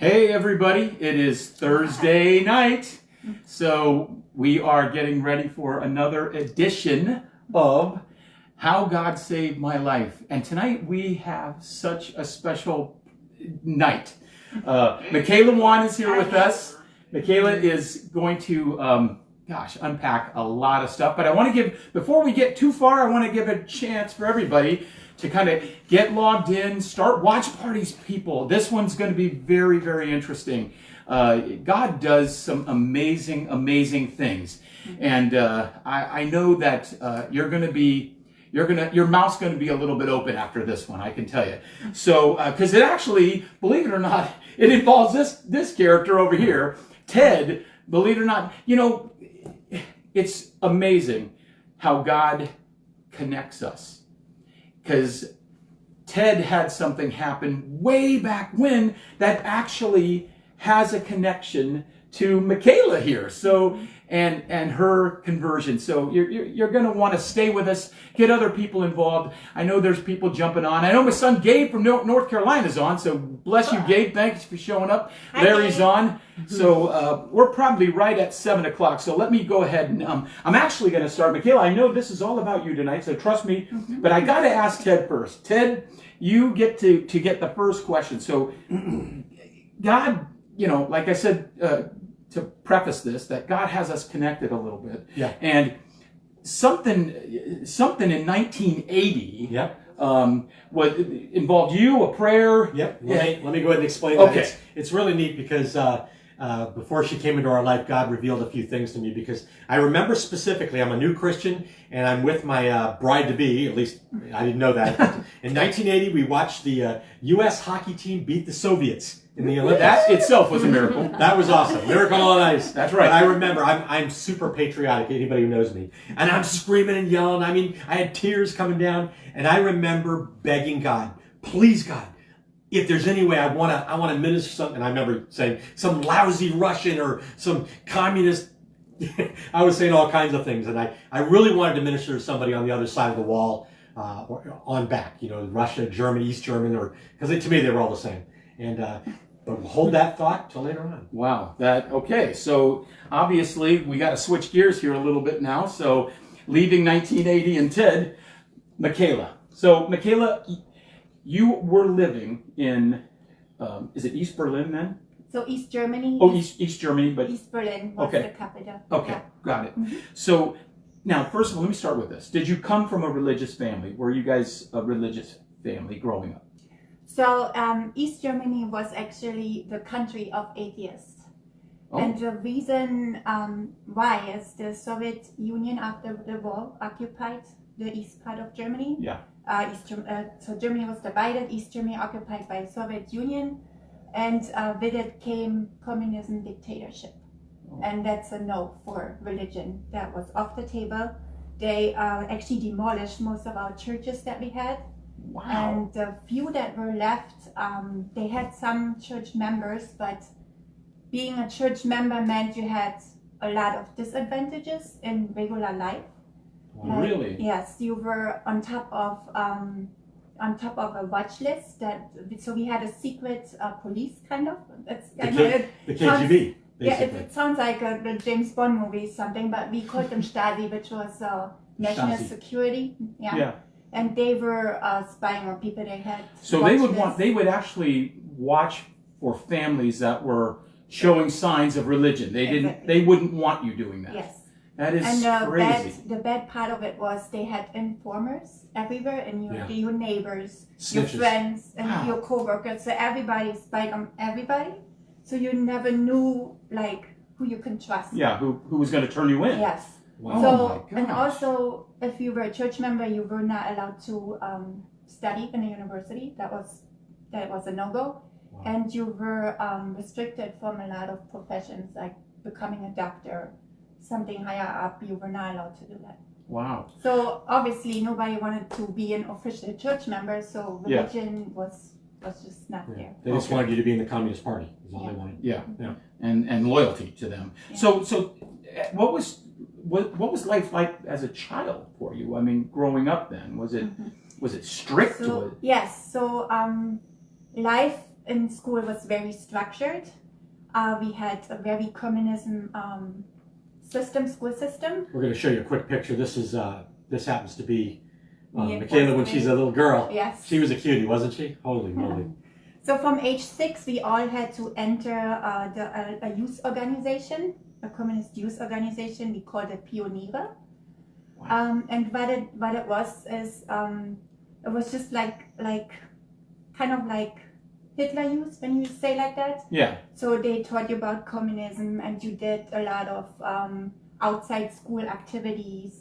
Hey everybody, it is Thursday night, so we are getting ready for another edition of How God Saved My Life. And tonight we have such a special night. Michaela Wan is here with us. Michaela is going to, unpack a lot of stuff. But I want to give, before we get too far, I want to give a chance for everybody to kind of get logged in, start watch parties, people. This one's going to be very, very interesting. God does some amazing, amazing things. And I know that your mouth's going to be a little bit open after this one, I can tell you. So, because it actually, believe it or not, it involves this character over here, Ted. Believe it or not, you know, it's amazing how God connects us. Because Ted had something happen way back when that actually has a connection to Michaela here. So, and her conversion. So you're going to want to stay with us, get other people involved. I know there's people jumping on. I know my son Gabe from North Carolina is on. So bless you, Gabe. Thanks for showing up. Hi, Larry's Gabe. on. So we're probably right at 7 o'clock. So let me go ahead and I'm actually going to start. Michaela, I know this is all about you tonight, so trust me. But I got to ask Ted first. Ted, you get to get the first question. So God, you know, like I said, to preface this, that God has us connected a little bit. Yeah. And something in 1980 was involved you, a prayer. Yep. Let me go ahead and explain that. Okay. It's really neat because before she came into our life, God revealed a few things to me, because I remember specifically, I'm a new Christian and I'm with my bride-to-be, at least I didn't know that. In 1980, we watched the U.S. hockey team beat the Soviets in the Olympics. That itself was a miracle. That was awesome. Miracle on ice. That's right. But I remember, I'm super patriotic, anybody who knows me. And I'm screaming and yelling. I mean, I had tears coming down. And I remember begging God, please God, if there's any way I want to minister something. And I remember saying, some lousy Russian or some communist. I was saying all kinds of things. And I really wanted to minister to somebody on the other side of the wall, or on back, you know, Russia, German, East German, or because to me, they were all the same. And, but we'll hold that thought till later on. Wow. Okay. So obviously we got to switch gears here a little bit now. So leaving 1980 and Ted, Michaela. So Michaela, you were living in, is it East Berlin then? So East Germany. Oh, East Germany, but East Berlin was okay. the capital. Okay, Yeah. got it. So now, first of all, let me start with this. Did you come from a religious family? Were you guys a religious family growing up? So East Germany was actually the country of atheists. Oh. And the reason why is the Soviet Union after the war occupied the east part of Germany. Yeah. So Germany was divided, East Germany occupied by Soviet Union, and with it came communism dictatorship. Oh. And that's a no for religion. That was off the table. They actually demolished most of our churches that we had. Wow. And the few that were left, they had some church members, but being a church member meant you had a lot of disadvantages in regular life. Really? Yes, you were on top of a watch list. So we had a secret police kind of. The KGB. Yeah, it sounds like a James Bond movie, something, but we called them Stasi, which was national Stasi. security. Yeah. And they were spying on people they had. So they would actually watch for families that were showing signs of religion. They wouldn't want you doing that. Yes. That is And crazy. the bad part of it was they had informers everywhere, and your neighbors, your Snitches. friends, and Wow. your co-workers. So everybody spied on everybody. So you never knew like who you can trust. Yeah, who was going to turn you in? Yes. Wow. So Oh my and gosh. also, if you were a church member, you were not allowed to study in a university. That was a no-go. Wow. And you were restricted from a lot of professions, like becoming a doctor, something higher up. You were not allowed to do that. Wow. So obviously, nobody wanted to be an official church member. So religion was just not there. They just wanted you to be in the Communist Party. Is all Yeah. they wanted. Yeah. Yeah. And loyalty to them. Yeah. So what was life like as a child for you? I mean, growing up then, was it strict? So yes, so life in school was very structured. We had a very communism school system. We're going to show you a quick picture. This happens to be Yeah, Michaela when she's a little girl. Yes. She was a cutie, wasn't she? Holy moly. So from age 6, we all had to enter a youth organization, a communist youth organization. We called it Pioniere. Wow. And what it was is it was just like kind of like Hitler Youth, when you say like that. Yeah. So they taught you about communism, and you did a lot of outside school activities.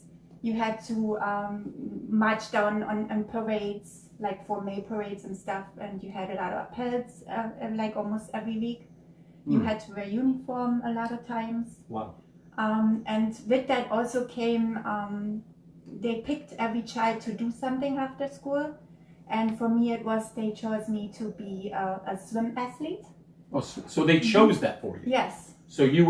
You had to march down on parades, like for May parades and stuff, and you had a lot of appels, like almost every week. You had to wear uniform a lot of times. Wow. And with that also came, they picked every child to do something after school. And for me, it was they chose me to be a swim athlete. Oh, so they chose that for you. Yes. So you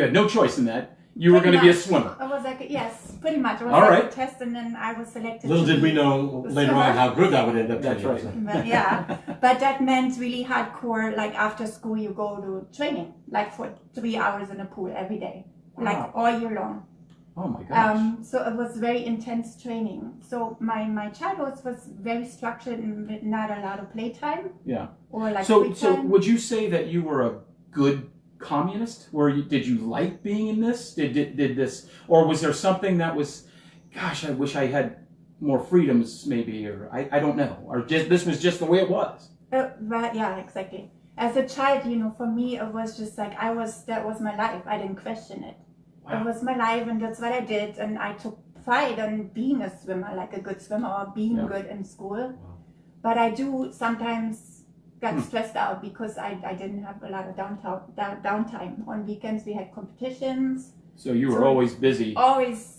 had no choice in that. You were going to be a swimmer. I was like, yes, pretty much. It was All like right. a test, and then I was selected. Little to did we be know a later swimmer. on how good that would end up. That's turning out. right. But yeah, but that meant really hardcore. Like after school, you go to training, like for 3 hours in a pool every day, like Wow. all year long. Oh my gosh. So it was very intense training. So my childhood was very structured and with not a lot of playtime. Yeah. Or like So free time. would you say that you were a good communist? Did you like being in this? Did this, or was there something that was, gosh, I wish I had more freedoms, maybe, or I don't know, or just this was just the way it was? But yeah, exactly. As a child, for me, it was just like that was my life. I didn't question it. Wow. It was my life, and that's what I did. And I took pride in being a swimmer, like a good swimmer, or being good in school. Wow. But I do sometimes got stressed out because I didn't have a lot of downtime. On weekends, we had competitions. So you were always busy. Always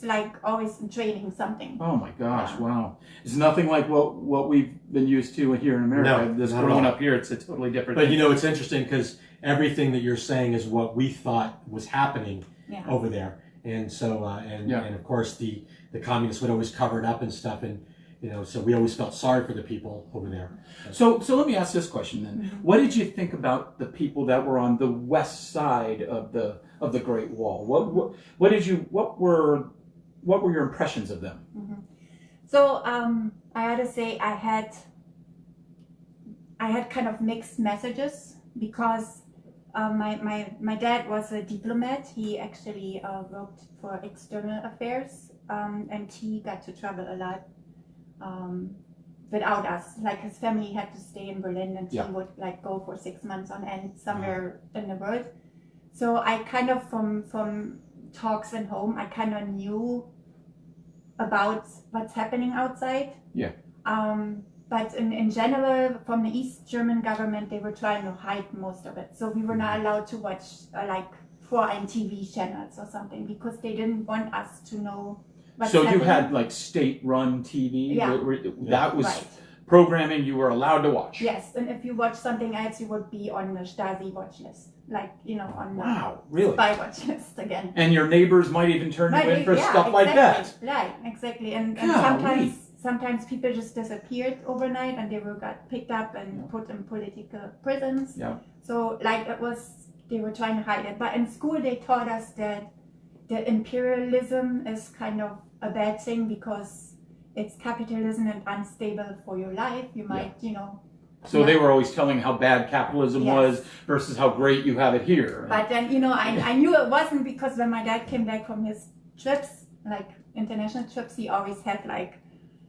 training something. Oh my gosh, Yeah. wow. It's nothing like what we've been used to here in America. No, this not at growing all. up here, it's a totally different But thing. it's interesting because everything that you're saying is what we thought was happening Yeah. over there. And so, and of course the communists would always cover it up and stuff. And, so we always felt sorry for the people over there. So let me ask this question then. What did you think about the people that were on the west side of the Great Wall? What were your impressions of them? So I had to say I had kind of mixed messages because my dad was a diplomat. He actually worked for external affairs, and he got to travel a lot without us. Like his family had to stay in Berlin, and he would go for 6 months on end somewhere in the world. So I kind of from talks at home, I kind of knew about what's happening outside. Yeah. But in general, from the East German government, they were trying to hide most of it. So we were not allowed to watch foreign TV channels or something because they didn't want us to know what's So happening. you had state-run TV? Yeah. That was Right. programming you were allowed to watch? Yes, and if you watch something else, you would be on the Stasi watch list. On the Wow, really? spy watch list again. And your neighbors might even turn you in for stuff exactly. like that. Right, exactly. And Golly. sometimes people just disappeared overnight and they got picked up and put in political prisons. Yeah. So they were trying to hide it. But in school they taught us that the imperialism is kind of a bad thing because it's capitalism and unstable for your life. You might, So they were always telling how bad capitalism Yes. was versus how great you have it here. But then, I knew it wasn't because when my dad came back from his trips, international trips, he always had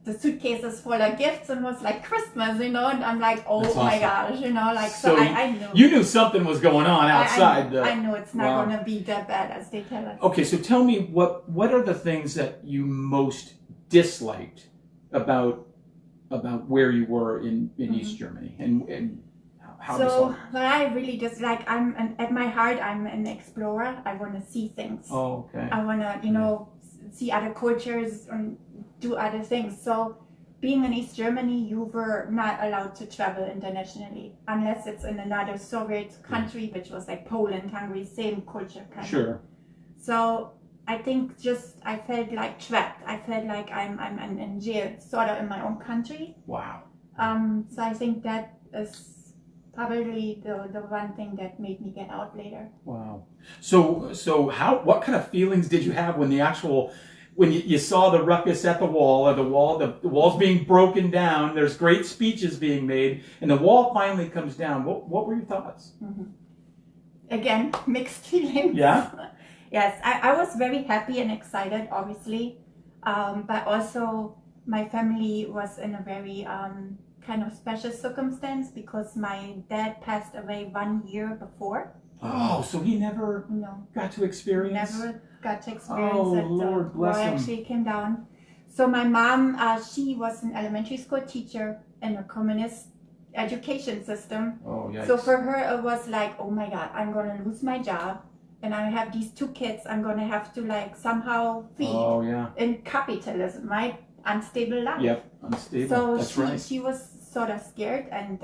the suitcases full of gifts and was like Christmas, and I'm like, oh That's my awesome. gosh, So I knew. You knew something was going on outside. I know it's not Wow. going to be that bad as they tell us. Okay, so tell me what are the things that you most disliked about where you were in East Germany and how So what I really dislike, at my heart, I'm an explorer. I want to see things. Oh, okay. I want to, see other cultures and do other things. So being in East Germany, you were not allowed to travel internationally unless it's in another Soviet country, which was like Poland, Hungary, same culture kind of. Sure. So I think I felt like trapped. I felt like I'm in jail, sort of in my own country. Wow. So I think that is probably the one thing that made me get out later. Wow. So what kind of feelings did you have when you saw the ruckus at the wall, or the wall's being broken down, there's great speeches being made, and the wall finally comes down? What were your thoughts? Mm-hmm. Again, mixed feelings. Yeah? Yes, I was very happy and excited, obviously, but also my family was in a very kind of special circumstance because my dad passed away 1 year before. Oh, so he never got to experience? Never got to experience Oh, that. Lord bless him. Actually came down. So my mom, she was an elementary school teacher in a communist education system. Oh, yikes. So for her, it was like, oh my God, I'm going to lose my job. And I have these 2 kids I'm going to have to like somehow feed in capitalism, right? Unstable life. Yep, unstable. So That's right. she was sort of scared, and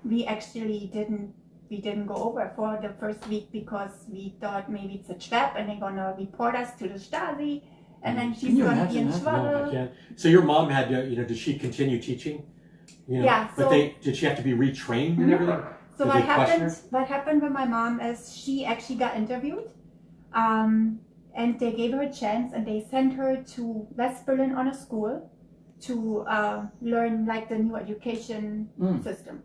we actually didn't go over for the first week because we thought maybe it's a trap and they're going to report us to the Stasi, and then she's going to be in trouble. No, I can't. So your mom had to, did she continue teaching? Yeah. But did she have to be retrained and everything? So what happened with my mom is she actually got interviewed, and they gave her a chance, and they sent her to West Berlin on a school to learn like the new education system.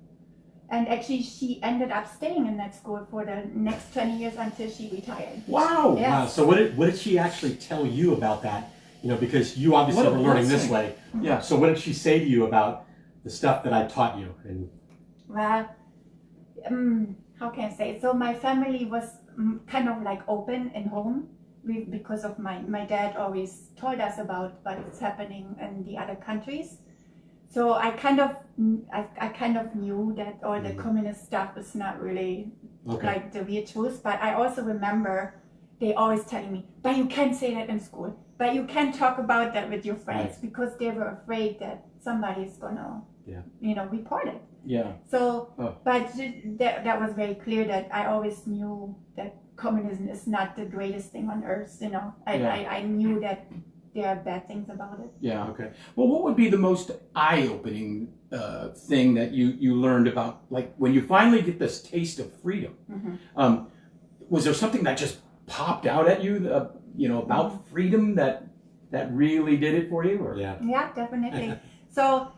And actually she ended up staying in that school for the next 20 years until she retired. Wow. Yes. Wow. So what did she actually tell you about that? Because you obviously were learning this way. Yeah. So what did she say to you about the stuff that I taught you? And well, how can I say it? So my family was kind of like open in home because of my dad always told us about what's happening in the other countries. So I kind of knew that all the communist stuff is not really like the real truth. But I also remember they always telling me, but you can't say that in school. But you can't talk about that with your friends because they were afraid that somebody's gonna, report it. Yeah. So, but that was very clear that I always knew that communism is not the greatest thing on earth. I knew that there are bad things about it. Yeah. Okay. Well, what would be the most eye-opening thing that you learned about, like when you finally get this taste of freedom? Mm-hmm. Was there something that just popped out at you, about freedom that really did it for you? Or? Yeah, definitely. So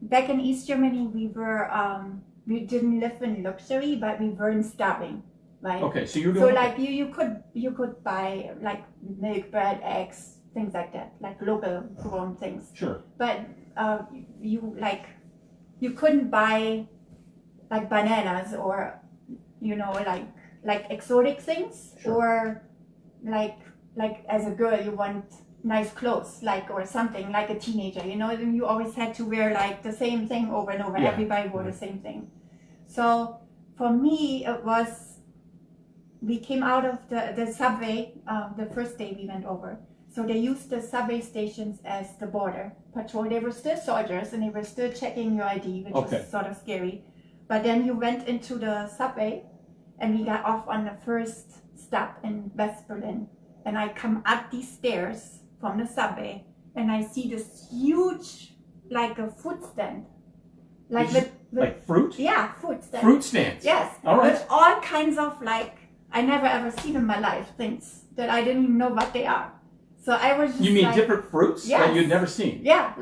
back in East Germany, we didn't live in luxury, but we weren't starving, right? Okay, so you're doing like you could buy like milk, bread, eggs, things like that, like local grown things. Sure. But you couldn't buy like bananas or like exotic things. Sure. Or like as a girl you want nice clothes, or something, like a teenager, you always had to wear like the same thing over and over. Everybody wore the same thing. So for me it was, we came out of the subway the first day we went over. So they used the subway stations as the border patrol. They were still soldiers and they were still checking your ID, which was sort of scary. But then you went into the subway and we got off on the first stop in West Berlin. And I come up these stairs from the subway and I see this huge, like a fruit stand. Like fruit? Yeah, fruit stand. Fruit stands? Yes. All right. With all kinds of I never ever seen in my life things that I didn't even know what they are. So I was just You mean different fruits that you'd never seen? Yeah,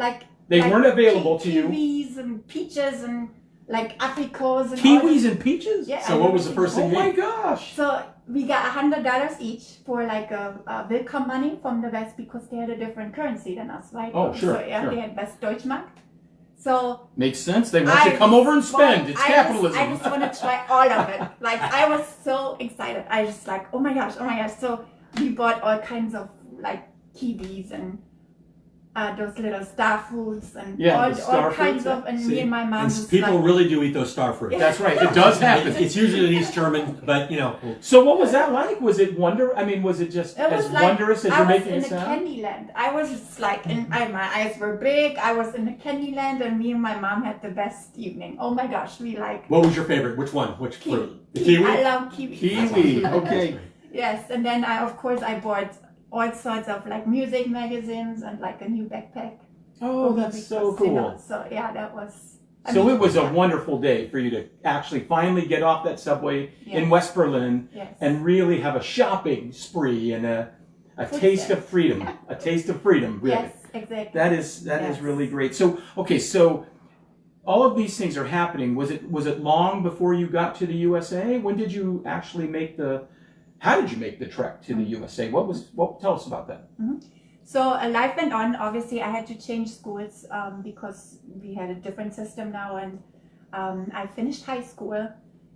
They weren't available to you? Kiwis and peaches and apricots and Kiwis and peaches? Yeah. So what was the first thing? Oh my gosh! So we got $100 each for a welcome money from the West because they had a different currency than us, right? Oh, sure. So sure. they had West Deutschmark. So makes sense. They want you to come over and spend. It's capitalism. I just want to try all of it. I was so excited. I just oh my gosh. So we bought all kinds of kiwis and those little star fruits and all kinds of, and me and my mom and people really do eat those star fruits. That's right, it does happen. It's usually an East German, but So what was that like? Was it was it just as wondrous as you're making it sound? I was in the Candyland. I was just my eyes were big. I was in the Candyland and me and my mom had the best evening. Oh my gosh, we What was your favorite? Which one? Which kiwi. fruit? The kiwi? I love kiwi. Kiwi, okay. Yes, and then I bought all sorts of music magazines and a new backpack. Oh, that's so cool. So yeah, that was So it was a wonderful day for you to actually finally get off that subway in West Berlin and really have a shopping spree and a taste of freedom. A taste of freedom, really. Yes, exactly. That is really great. So, okay, so all of these things are happening. Was it long before you got to the USA? When did you actually how did you make the trek to the USA? Tell us about that. Mm-hmm. So life went on. Obviously, I had to change schools because we had a different system now, and I finished high school.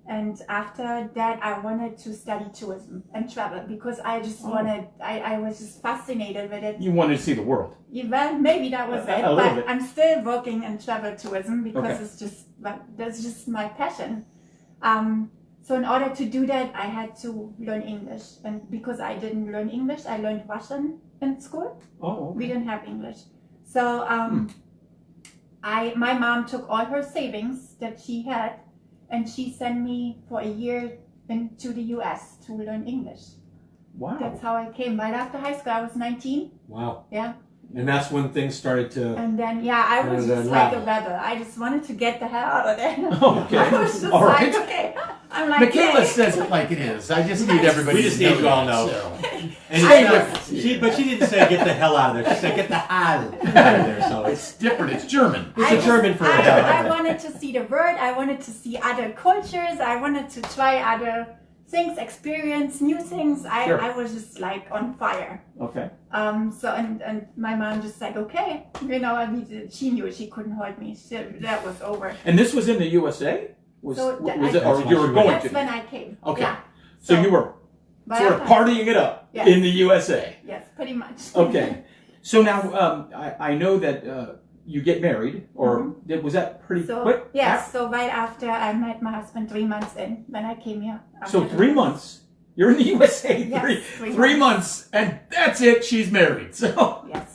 And after that, I wanted to study tourism and travel because I just wanted. I was just fascinated with it. You wanted to see the world. Yeah, well, maybe that was it. But I'm still working in travel tourism because that's just my passion. So in order to do that, I had to learn English, and because I didn't learn English, I learned Russian in school. Oh, okay. We didn't have English. So my mom took all her savings that she had, and she sent me for a year into the US to learn English. Wow. That's how I came. Right after high school, I was 19. Wow. Yeah. And that's when things started to... And then, I was just like a rebel. I just wanted to get the hell out of there. Okay. I was just All right. like, okay. I'm like, Michaela says it like it is. I just need everybody We just to need know you all that, know. so. And but she didn't say get the hell out of there. She said get the hell out of there. So It's different. It's German. it's a German for the hell out I of there. wanted to see the world. I wanted to see other cultures. I wanted to try other things, experience new things. Sure. I was just like on fire. Okay. So and my mom just said, okay, I mean, she knew she couldn't hold me. That was over. And this was in the USA? Was it, or you were going That's to? when I came. Okay. Yeah. So you were sort of partying it up in the USA. Yes, pretty much. Okay. So now I know that you get married, or was that pretty quick? Yes. So right after I met my husband, 3 months in, when I came here. So 3 months. You're in the USA. Yes, three months, and that's it. She's married. So. Yes.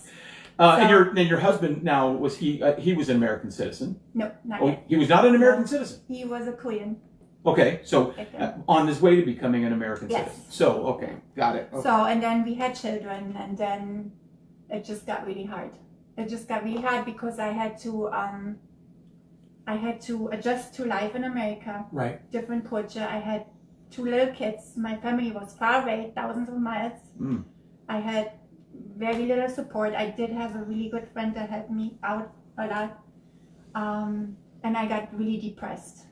And your husband now was he was an American citizen? No, not yet. He was not an American citizen. He was a Korean. Okay, so on his way to becoming an American citizen. So okay, got it. Okay. So and then we had children, and then it just got really hard. It just got really hard because I had to adjust to life in America. Right. Different culture. I had 2 little kids. My family was far away, thousands of miles. I had very little support. I did have a really good friend that helped me out a lot. And I got really depressed.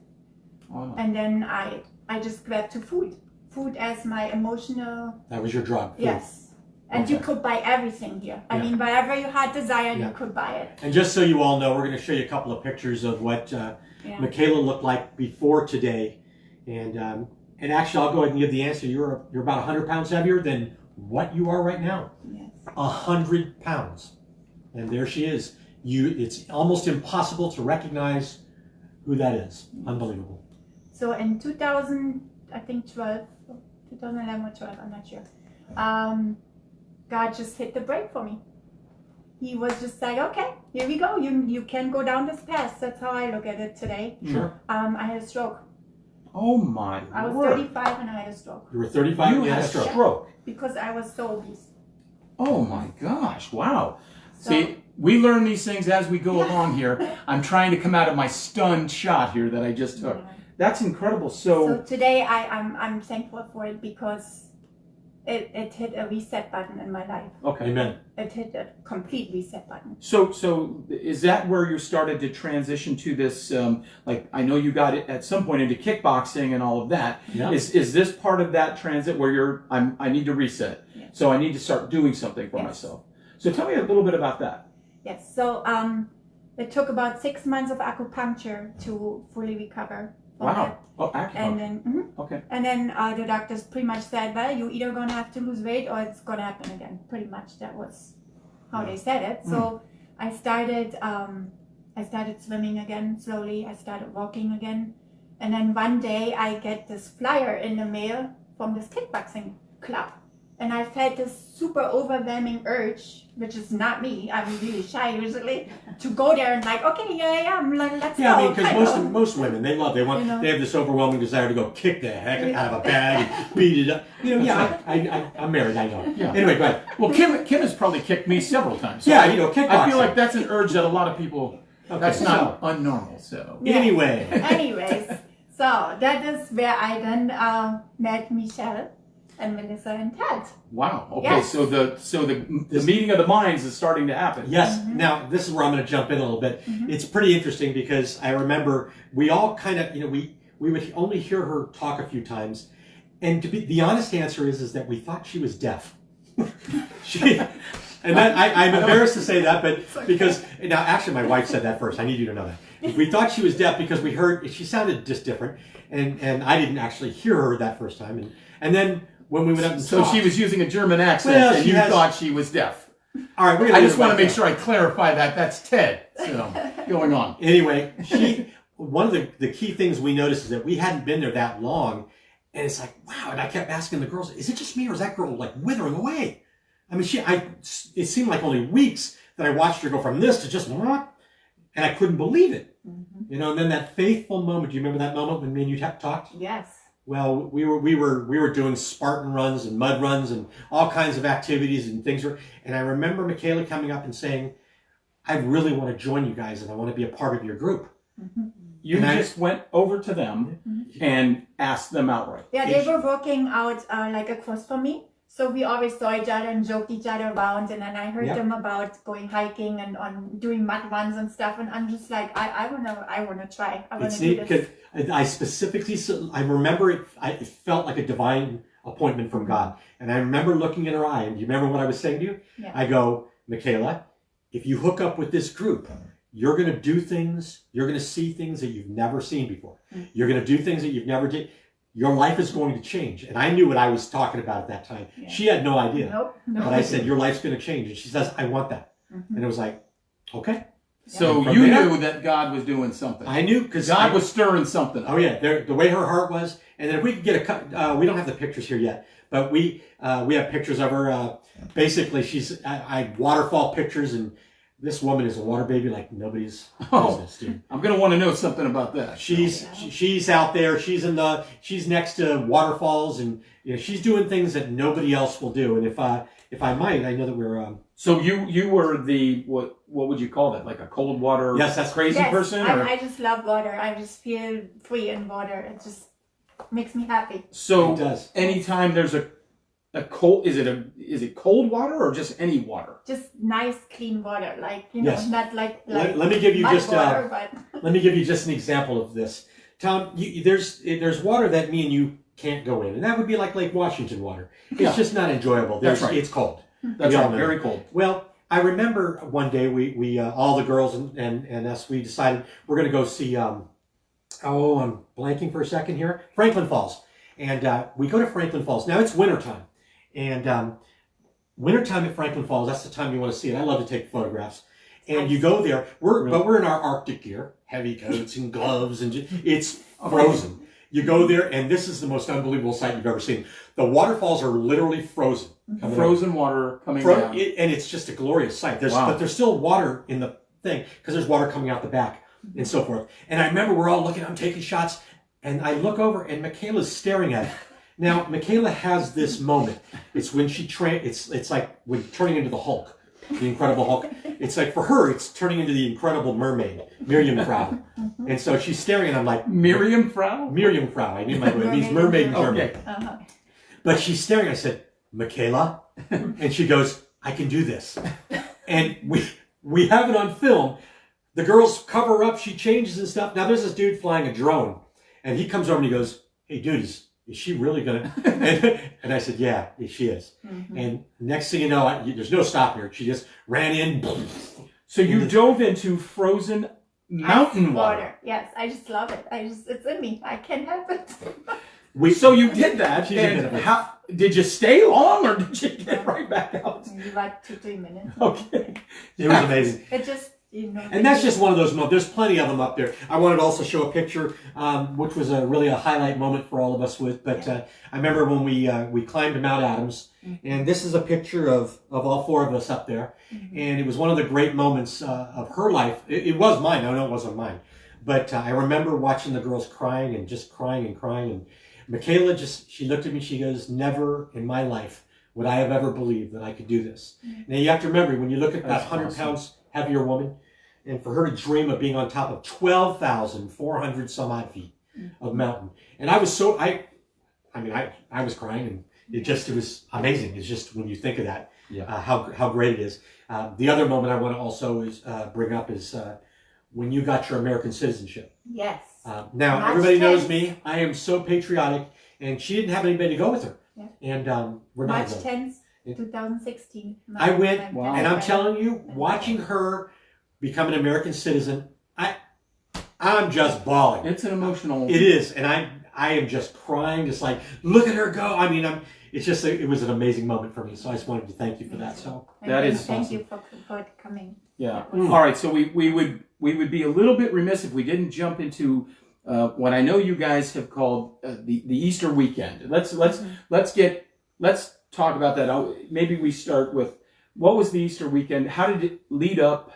Oh. And then I just grabbed to food. Food as my emotional... That was your drug. Food. Yes. And you could buy everything here. I mean, whatever you had desire, you could buy it. And just so you all know, we're going to show you a couple of pictures of what Michaela looked like before today. And actually, I'll go ahead and give the answer. You're about 100 pounds heavier than what you are right now. Yes. 100 pounds. And there she is. It's almost impossible to recognize who that is. Unbelievable. So in 2011 or 12, I'm not sure. God just hit the brake for me. He was just like, okay, here we go. You can go down this path. That's how I look at it today. Sure. I had a stroke. Oh my I was word. 35 and I had a stroke. You were 35 and You had a stroke. stroke. Because I was so obese. Oh my gosh! Wow. So, See, we learn these things as we go along here. I'm trying to come out of my stunned shot here that I just took. That's incredible. So today I'm thankful for it because it hit a reset button in my life. Okay. Amen. It hit a complete reset button. So is that where you started to transition to this? Like I know you got it at some point into kickboxing and all of that. Yeah. Is this part of that transit where I need to reset? Yes. So I need to start doing something for myself. So tell me a little bit about that. Yes. So it took about 6 months of acupuncture to fully recover. Wow. Oh, acupuncture. And then Okay. And then the doctors pretty much said, well, you're either gonna have to lose weight or it's gonna happen again. Pretty much that was how they said it. So I started swimming again slowly. I started walking again, and then one day I get this flyer in the mail from this kickboxing club, and I felt this super overwhelming urge, which is not me. I'm really shy usually, to go there and like, okay, here I am. Let's go. Yeah, I mean, because most women, they have this overwhelming desire to go kick the heck out of a bag and beat it up. I'm married, I know. Yeah. Anyway, go ahead. Well, Kim has probably kicked me several times. So Yeah, kickboxing. I feel like that's an urge that a lot of people Okay, That's not unnormal. So Yeah. Anyway. Anyways, so that is where I then met Michelle and Melissa and Ted. wow. Okay. Yes. So the meeting of the minds is starting to happen. Yes. Now, this is where I'm going to jump in a little bit. Mm-hmm. It's pretty interesting because I remember we all kind of, we would only hear her talk a few times. And to be the honest answer is that we thought she was deaf. I'm embarrassed to say that, but because now actually my wife said that first. I need you to know that. We thought she was deaf because we heard she sounded just different, and I didn't actually hear her that first time. And then when we went up and So talked, she was using a German accent, Well, and she you has- thought she was deaf. all right. I just want to make sure I clarify that. That's Ted. So going on. Anyway, one of the key things we noticed is that we hadn't been there that long, and it's like, wow. And I kept asking the girls, is it just me or is that girl like withering away? I mean, it seemed like only weeks that I watched her go from this to just what, and I couldn't believe it. Mm-hmm. And then that faithful moment. Do you remember that moment when me and you talked? Yes. Well, we were doing Spartan runs and mud runs and all kinds of activities and things. And I remember Michaela coming up and saying, I really want to join you guys and I want to be a part of your group. Mm-hmm. You just went over to them and asked them outright. Yeah, they were working out like across from me. So we always saw each other and joked each other around. And then I heard them about going hiking and on doing mud runs and stuff. And I'm just like, I wanna try. I wanna It's do neat this. because I specifically, I remember it felt like a divine appointment from God. And I remember looking in her eye. And do you remember what I was saying to you? Yeah. I go, Michaela, if you hook up with this group, you're going to do things, you're going to see things that you've never seen before. You're going to do things that you've never did. Your life is going to change. And I knew what I was talking about at that time. Yeah. She had no idea. Nope. But I said, your life's going to change. And she says, I want that. And it was like, okay. So From you there- knew that God was doing something. I knew because God was stirring something up. Oh yeah, the way her heart was, and then if we could get we don't have the pictures here yet, but we have pictures of her. Basically, I waterfall pictures, and this woman is a water baby like nobody's business, dude. I'm going to want to know something about that. She's out there. She's next to waterfalls, and she's doing things that nobody else will do. And if I might, I know that we're. So you were the what would you call that? Like a cold water Yes, that's crazy person? Or? I just love water. I just feel free in water. It just makes me happy. So It does. anytime there's a cold, is it cold water or just any water? Just nice, clean water, like Yes. not like Let me give you mud just water, but let me give you just an example of this. Tom, there's water that me and you can't go in, and that would be like Lake Washington water. It's Yeah. just not enjoyable. That's right. It's cold. That's We all right, know very that. cold. Well, I remember one day we all the girls and us, we decided we're going to go see. I'm blanking for a second here. Franklin Falls, and we go to Franklin Falls. Now it's wintertime, and wintertime at Franklin Falls. That's the time you want to see it. I love to take photographs. And you go there. But we're in our Arctic gear, heavy coats and gloves, and it's frozen. You go there, and this is the most unbelievable sight you've ever seen. The waterfalls are literally frozen. Frozen water coming down. And it's just a glorious sight. Wow. But there's still water in the thing because there's water coming out the back and so forth. And I remember we're all looking, I'm taking shots, and I look over, and Michaela's staring at it. Now, Michaela has this moment. It's when it's like when turning into the Hulk, the Incredible Hulk. It's like for her, it's turning into the Incredible Mermaid, Miriam Frau. And so she's staring, and I'm like, Miriam Frau? Miriam Frau. I knew my word. It means mermaid in German. Okay. But she's staring. I said, Michaela? And she goes, I can do this. And we have it on film. The girls cover her up. She changes and stuff. Now, there's this dude flying a drone. And he comes over and he goes, hey, dude, is she really going to? And I said, yeah, she is. And next thing you know, there's no stopping her. She just ran in. So you dove into frozen mountain water. Yes, I just love it. It's in me. I can't help it. So you did that, She's a bit of and a- how did you stay long, or did you get right back out? Maybe like 2-3 minutes. Okay. It was amazing. It just And that's just one of those moments. There's plenty of them up there. I wanted to also show a picture, which was really a highlight moment for all of us. I remember when we climbed Mount Adams, and this is a picture of all four of us up there. And it was one of the great moments of her life. It was mine. I know it wasn't mine. But I remember watching the girls crying and just crying and crying. And Michaela she looked at me, she goes, never in my life would I have ever believed that I could do this. Now you have to remember, when you look at that 100 pounds heavier woman, and for her to dream of being on top of 12,400 some odd feet of mountain. And I was so, I was crying, and it was amazing. It's just when you think of that, how great it is. The other moment I want to also bring up is when you got your American citizenship. Yes. Now, March everybody 10th. knows me. I am so patriotic, and she didn't have anybody to go with her. Yeah. And we're not March going. 10th, 2016. I went, Wow. and I'm telling you, watching her become an American citizen, I'm just bawling. It's an emotional. It is, and I am just crying, just like, look at her go. I mean, it was an amazing moment for me. So I just wanted to thank you for that. So That is thank awesome. you for coming. Yeah. All right. So we would be a little bit remiss if we didn't jump into what I know you guys have called the Easter weekend. Let's talk about that. Maybe we start with what was the Easter weekend? How did it lead up?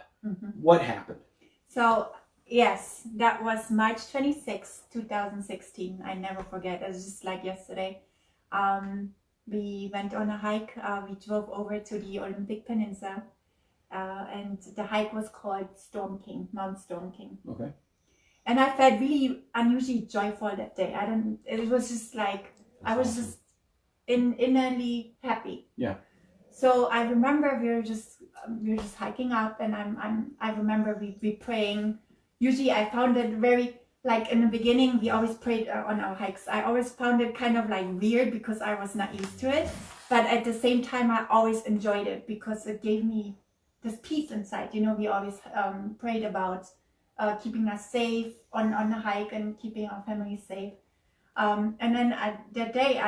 What happened? So yes, that was March 26th, 2016. I never forget. It was just like yesterday. We went on a hike. We drove over to the Olympic Peninsula. And the hike was called Mount Storm King. Okay. And I felt really unusually joyful that day. It was just like, I was just innerly happy. Yeah. So I remember we were just hiking up, and I remember we praying. Usually I found it very, like in the beginning, we always prayed on our hikes. I always found it kind of like weird because I was not used to it. But at the same time, I always enjoyed it because it gave me this peace inside. You know, we always prayed about keeping us safe on the hike and keeping our families safe. And then that day,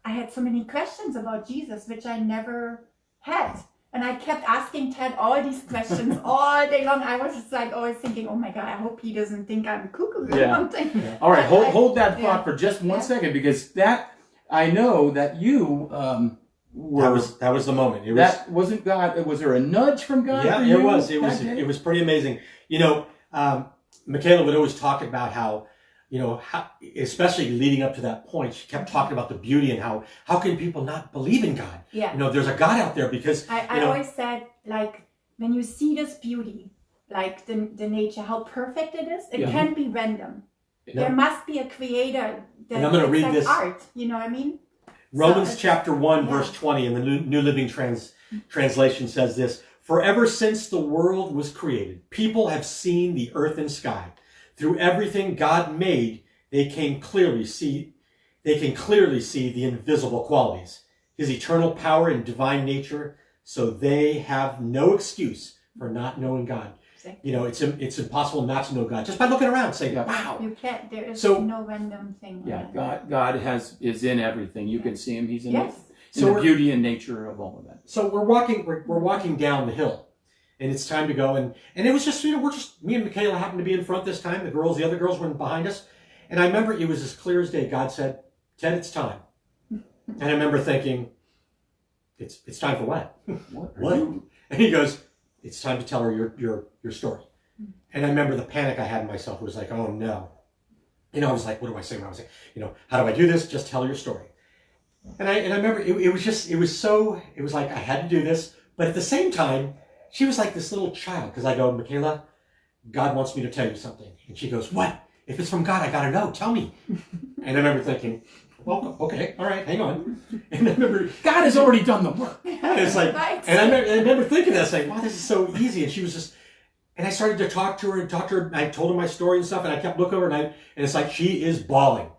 I had so many questions about Jesus, which I never had. And I kept asking Ted all these questions all day long. I was just like always thinking, oh my God, I hope he doesn't think I'm cuckoo or something. Yeah. All right, hold that thought for just one second, because I know that you that was the moment. That wasn't God. Was there a nudge from God? Yeah, for you it was pretty amazing. You know, Michaela would always talk about how, especially leading up to that point, she kept talking about the beauty and how can people not believe in God? Yeah. You know, there's a God out there because I always said, like, when you see this beauty, like the nature, how perfect it is, it can't be random. No. There must be a creator. And I'm going to read this. Art, you know what I mean? Romans chapter 1, verse 20 in the New Living Translation says this: "For ever since the world was created, people have seen the earth and sky. Through everything God made, they can clearly see the invisible qualities, his eternal power and divine nature, so they have no excuse for not knowing God." You know, it's impossible not to know God just by looking around and saying, wow. You can't, there is So- no random thing. Yeah, God is in everything. You can see him. He's in, Yes. in the beauty and nature of all of that. So we're walking down the hill, and it's time to go, and it was just, me and Michaela happened to be in front this time. The other girls were behind us, and I remember it was as clear as day. God said, "Ted, it's time." And I remember thinking, it's time for what? What? And he goes, "It's time to tell her your story." And I remember the panic I had in myself. It was like, oh no. I was like, what do I say when I was like, how do I do this? Just tell your story. And I remember it was like I had to do this, but at the same time, she was like this little child, because I go, "Michaela, God wants me to tell you something." And she goes, "What? If it's from God, I gotta know. Tell me." And I remember thinking, well, okay, all right, hang on. And I remember, God has already done the work. it's like, and I remember thinking that, saying, wow, this is so easy. And she was just, and I started to talk to her. And I told her my story and stuff, and I kept looking over, and it's like she is bawling.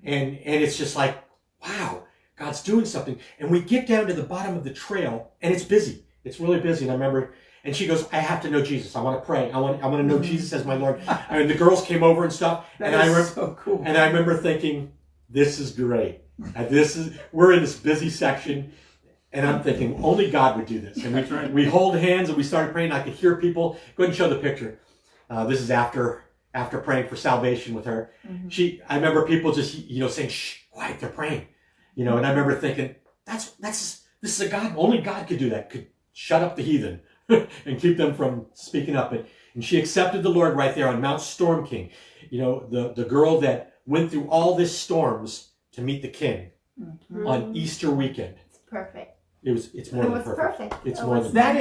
And it's just like, wow, God's doing something. And we get down to the bottom of the trail, and it's busy. It's really busy. And I remember, and she goes, "I have to know Jesus. I want to pray. I want to know Jesus as my Lord." And the girls came over and stuff. That is so cool. And I remember thinking, this is great. We're in this busy section, and I'm thinking only God would do this. And we hold hands and we started praying. I could hear people. Go ahead and show the picture. This is after praying for salvation with her. I remember people just saying, "Shh, quiet, they're praying." And I remember thinking, this is a God. Only God could do that. Could shut up the heathen and keep them from speaking up. And she accepted the Lord right there on Mount Storm King. The girl that went through all this storms to meet the King on Easter weekend. It's perfect. It's more It than was perfect. perfect. It's It more was than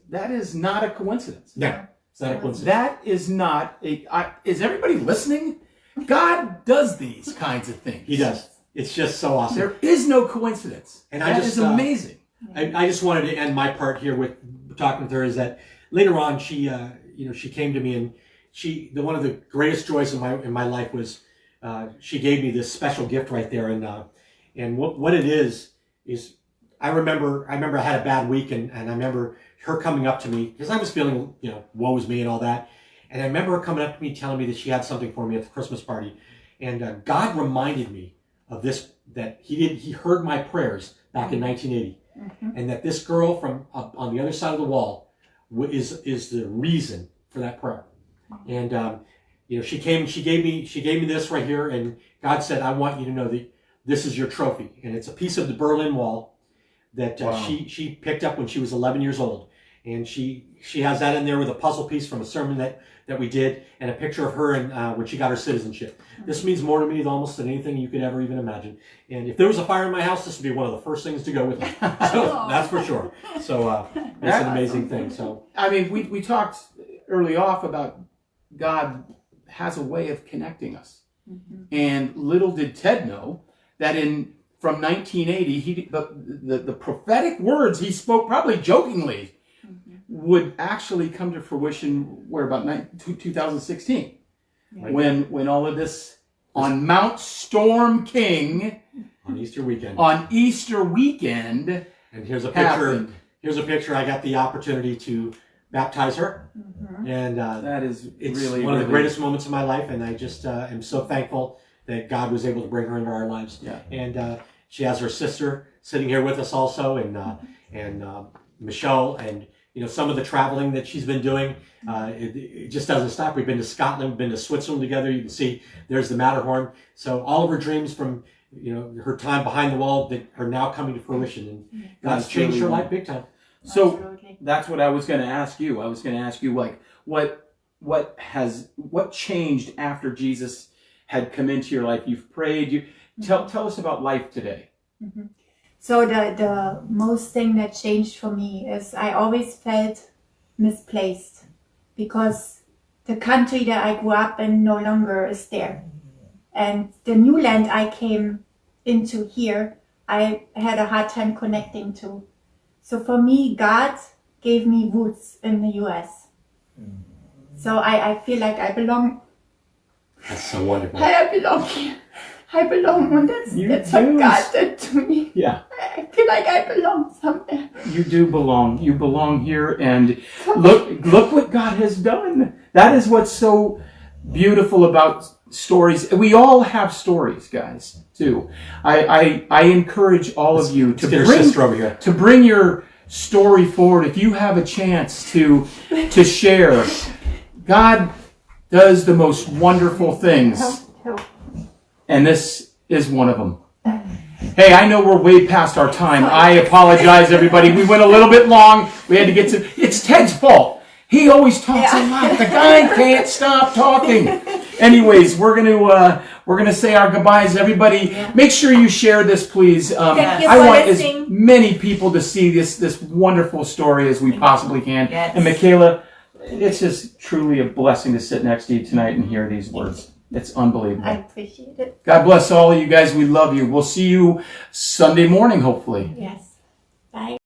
That is not a coincidence. No, it's not a coincidence. That is not is everybody listening? God does these kinds of things. He does. It's just so awesome. There is no coincidence. And that is amazing. I just wanted to end my part here with talking with her is that later on she came to me and one of the greatest joys in my life was she gave me this special gift right there and what it is I remember I had a bad week and I remember her coming up to me because I was feeling woe is me and all that, and I remember her coming up to me telling me that she had something for me at the Christmas party, and God reminded me of this, that he heard my prayers back in 1980, and that this girl from up on the other side of the wall is the reason for that prayer. And she gave me this right here, and God said, I want you to know that this is your trophy, and it's a piece of the Berlin Wall that she picked up when she was 11 years old, and she has that in there with a puzzle piece from a sermon that we did, and a picture of her and when she got her citizenship. This means more to me almost than anything you could ever even imagine. And if there was a fire in my house, this would be one of the first things to go with it. So that's for sure. So that's an amazing thing. So I mean, we talked early off about God has a way of connecting us, and little did Ted know that from 1980, the prophetic words he spoke, probably jokingly, would actually come to fruition about 2016, when all of this on Mount Storm King on Easter weekend. And here's a picture. Happened. Here's a picture. I got the opportunity to baptize her, and that is it's really one of the greatest moments of my life. And I just am so thankful that God was able to bring her into our lives. Yeah. And she has her sister sitting here with us also, and Michelle, and some of the traveling that she's been doing. It just doesn't stop. We've been to Scotland, we've been to Switzerland together. You can see there's the Matterhorn. So all of her dreams from her time behind the wall that are now coming to fruition, and God's changed her life big time. So Absolutely. that's what I was going to ask you. I was going to ask you, like, what changed after Jesus had come into your life? You've prayed. Tell us about life today. So the most thing that changed for me is I always felt misplaced because the country that I grew up in no longer is there. And the new land I came into here, I had a hard time connecting to. So for me, God gave me roots in the US. So I feel like I belong. That's so wonderful. I belong here. I belong, and that's what God did to me. Yeah. I feel like I belong somewhere. You do belong. You belong here, and look what God has done. That is what's so beautiful about stories. We all have stories, guys, too. I encourage all of you to bring your story forward. If you have a chance to share, God does the most wonderful things, and this is one of them. Hey, I know we're way past our time. I apologize, everybody. We went a little bit long. We had to get to... It's Ted's fault. He always talks a lot. The guy can't stop talking. Anyways, we're gonna say our goodbyes, everybody. Make sure you share this, please. Thank you I for want listening. as many people to see this wonderful story as we possibly can. Yes. And Michaela, it's just truly a blessing to sit next to you tonight and hear these words. It's unbelievable. I appreciate it. God bless all of you guys. We love you. We'll see you Sunday morning, hopefully. Yes. Bye.